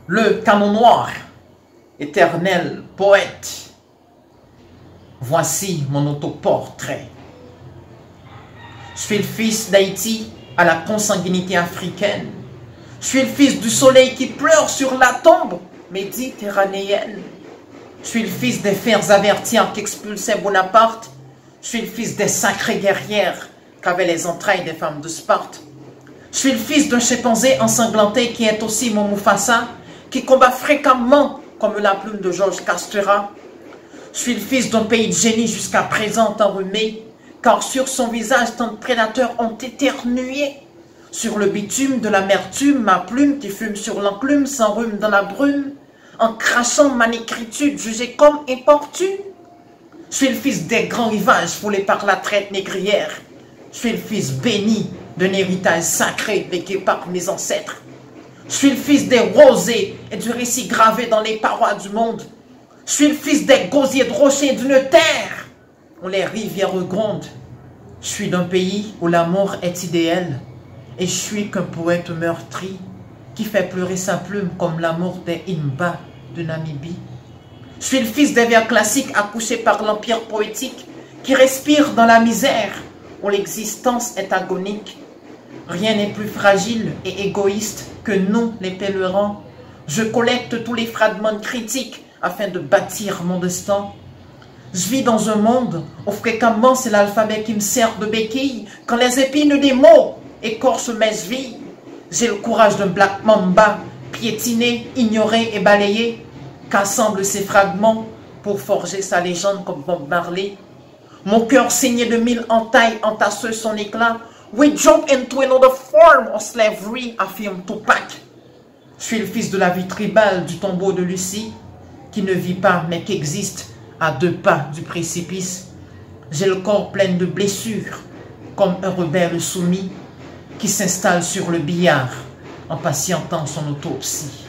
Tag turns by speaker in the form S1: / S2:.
S1: le canon noir, éternel poète. Voici mon autoportrait. Je suis le fils d'Haïti à la consanguinité africaine. Je suis le fils du soleil qui pleure sur la tombe méditerranéenne. Je suis le fils des fers avertis qu'expulsait Bonaparte. Je suis le fils des sacrées guerrières qu'avaient les entrailles des femmes de Sparte. Je suis le fils d'un chimpanzé ensanglanté qui est aussi mon Mufasa, qui combat fréquemment comme la plume de Georges Castera. Je suis le fils d'un pays de génie jusqu'à présent enrhumé, car sur son visage tant de prédateurs ont éternué. Sur le bitume de l'amertume, ma plume qui fume sur l'enclume s'enrhume dans la brume, en crachant ma négritude jugée comme importune. Je suis le fils des grands rivages foulés par la traite négrière. Je suis le fils béni d'un héritage sacré vécu par mes ancêtres. Je suis le fils des rosées et du récit gravé dans les parois du monde. Je suis le fils des gosiers de rochers d'une terre où les rivières grondent. Je suis d'un pays où l'amour est idéal. Et je suis qu'un poète meurtri qui fait pleurer sa plume comme l'amour des Imba de Namibie. Je suis le fils des vers classiques accouchés par l'empire poétique qui respire dans la misère où l'existence est agonique. Rien n'est plus fragile et égoïste que nous, les pèlerins. Je collecte tous les fragments critiques afin de bâtir mon destin. Je vis dans un monde où fréquemment c'est l'alphabet qui me sert de béquille quand les épines des mots écorchent mes vies. J'ai le courage d'un Black Mamba, piétiné, ignoré et balayé, qu'assemble ses fragments pour forger sa légende comme Bob Marley. Mon cœur saigné de 1000 entailles entasseux son éclat. We jump into another form of slavery, affirme Tupac. Je suis le fils de la vie tribale du tombeau de Lucie, qui ne vit pas mais qui existe à 2 pas du précipice. J'ai le corps plein de blessures, comme un rebelle soumis qui s'installe sur le billard en patientant son autopsie.